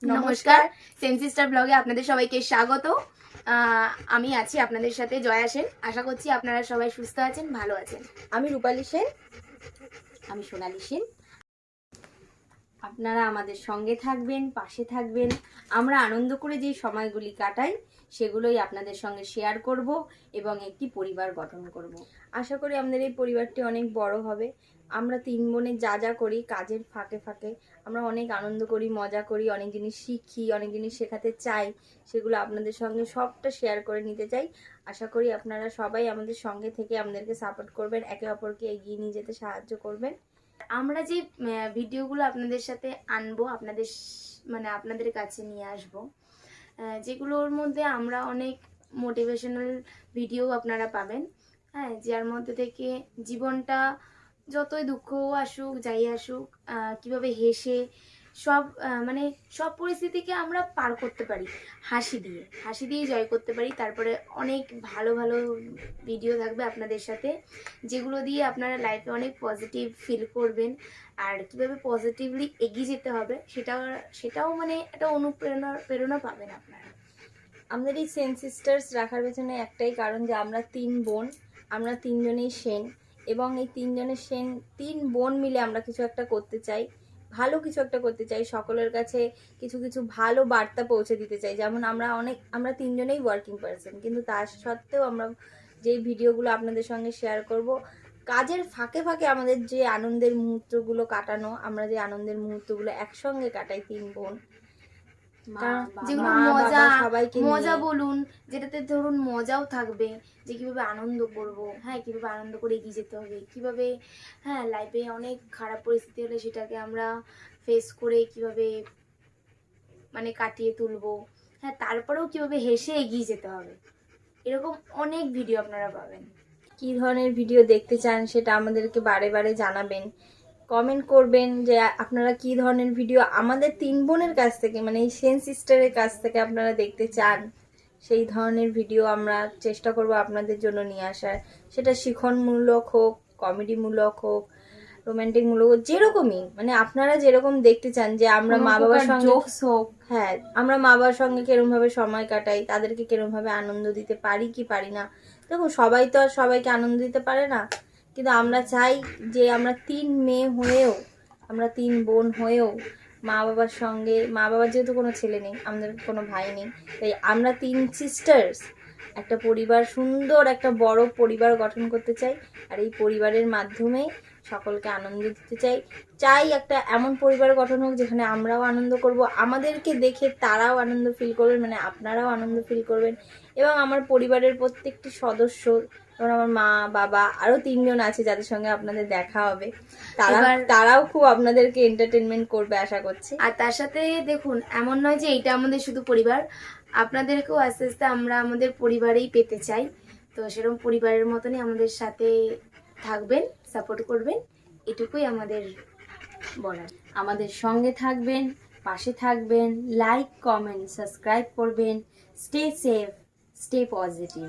নমস্কার সেন্সিস্টার ব্লগে আপনাদের সবাইকে স্বাগত। আমি আছি আপনাদের সাথে জয়া সেন। আশা করছি আপনারা সবাই সুস্থ আছেন, ভালো আছেন। আমি রূপালী সেন। আমি সোনালী সেন। আপনারা আমাদের সঙ্গে থাকবেন, পাশে থাকবেন। আমরা আনন্দ করে যে সময়গুলি কাটাই সেগুলোই আপনাদের সঙ্গে শেয়ার করব এবং একটি পরিবার গঠন করব। আশা করি আমাদের এই পরিবারটি অনেক বড় হবে। আমরা 3 বোনে যা যা করি কাজের ফাঁকে ফাঁকে আমরা অনেক আনন্দ করি, মজা করি, অনেক জিনিস শিখি, অনেক জিনিস শেখাতে চাই, সেগুলো আপনাদের সঙ্গে সবটা শেয়ার করে নিতে চাই। আশা করি আপনারা সবাই আমাদের সঙ্গে থেকে আমাদেরকে সাপোর্ট করবেন, একে অপরকে এগিয়ে নিয়ে যেতে সাহায্য করবেন। আমরা যে ভিডিওগুলো আপনাদের সাথে আনবো, আপনাদের কাছে নিয়ে আসবো, যেগুলোর মধ্যে আমরা অনেক মোটিভেশনাল ভিডিও আপনারা পাবেন। হ্যাঁ, যার মধ্যে থেকে জীবনটা যতই দুঃখ আসুক, যাই আসুক, কিভাবে হেসে সব পরিস্থিতিকে আমরা পার করতে পারি হাসি দিয়ে জয় করতে পারি। তারপরে অনেক ভালো ভালো ভিডিও থাকবে আপনাদের সাথে, যেগুলো দিয়ে আপনারা লাইফে অনেক পজিটিভ ফিল করবেন। আর কিভাবে পজিটিভলি এগিয়ে যেতে হবে সেটাও একটা প্রেরণা পাবেন আপনারা। আমাদের এই সেন সিস্টার্স রাখার পেছনে একটাই কারণ যে আমরা 3 বোন, আমরা 3 জনেই সেন, এবং এই 3 জনের সেন 3 বোন মিলে আমরা কিছু একটা করতে চাই, ভালো কিছু একটা করতে চাই, সকলের কাছে কিছু কিছু ভালো বার্তা পৌঁছে দিতে চাই। যেমন আমরা 3 জনেই ওয়ার্কিং পারসন, কিন্তু তার সত্ত্বেও আমরা যেই ভিডিওগুলো আপনাদের সঙ্গে শেয়ার করব, কাজের ফাঁকে ফাঁকে আমাদের যে আনন্দের মুহূর্তগুলো কাটানো, আমরা যে আনন্দের মুহূর্তগুলো একসঙ্গে কাটাই 3 বোন, যেগুলো মজা বলুন, যেটাতে ধরুন মজাও থাকবে, যে কিভাবে আনন্দ করব, হ্যাঁ কিভাবে আনন্দ করে এগিয়ে যেতে হবে, কিভাবে হ্যাঁ লাইফে অনেক খারাপ পরিস্থিতি হলে সেটাকে আমরা ফেস করে কিভাবে কাটিয়ে তুলবো, হ্যাঁ তারপরেও কিভাবে হেসে এগিয়ে যেতে হবে, এরকম অনেক ভিডিও আপনারা পাবেন। কি ধরনের ভিডিও দেখতে চান সেটা আমাদেরকে বারে বারে জানাবেন, কমেন্ট করবেন যে আপনারা কি ধরনের ভিডিও আমাদের 3 বোনের কাছ থেকে, এই সেন সিস্টারের কাছ থেকে আপনারা দেখতে চান। সেই ধরনের ভিডিও আমরা চেষ্টা করব আপনাদের জন্য নিয়ে আসার। সেটা শিক্ষণমূলক হোক, কমেডিমূলক হোক, রোমান্টিক মূলক, যেরকমই আপনারা যেরকম দেখতে চান, যে আমরা মা বাবার সঙ্গে হ্যাঁ আমরা মা বাবার সঙ্গে কিরকম ভাবে সময় কাটাই, তাদেরকে কিরকম ভাবে আনন্দ দিতে পারি কি পারি না। দেখুন, সবাই তো আর সবাইকে আনন্দ দিতে পারে না, কিন্তু আমরা চাই যে আমরা 3 মেয়ে হয়েও, আমরা 3 বোন হয়েও মা বাবার যেহেতু কোনো ছেলে নেই, আমাদের কোনো ভাই নেই, তাই আমরা 3 সিস্টার্স একটা পরিবার, সুন্দর একটা বড় পরিবার গঠন করতে চাই। আর এই পরিবারের মাধ্যমে সকলকে আনন্দ দিতে চাই একটা এমন পরিবার গঠন হোক যেখানে আমরাও আনন্দ করব, আমাদেরকে দেখে তারাও আনন্দ ফিল করবেন, আপনারাও আনন্দ ফিল করবেন। এবং আমার পরিবারের প্রত্যেকটি সদস্য, যেমন আমার মা বাবা, আরো 3 জন আছে যাদের সঙ্গে আপনাদের দেখা হবে, তারাও খুব আপনাদেরকে এন্টারটেনমেন্ট করবে আশা করছি। আর তার সাথে দেখুন, এমন নয় যে এটা আমাদের শুধু পরিবার, আপনাদেরকেও আস্তে আস্তে আমরা আমাদের পরিবারেই পেতে চাই। তো সেরকম পরিবারের মতনই আমাদের সাথে থাকবেন, সাপোর্ট করবেন, এটুকুই আমাদের বলার। আমাদের সঙ্গে থাকবেন, পাশে থাকবেন, লাইক কমেন্ট সাবস্ক্রাইব করবেন। Stay safe, stay positive.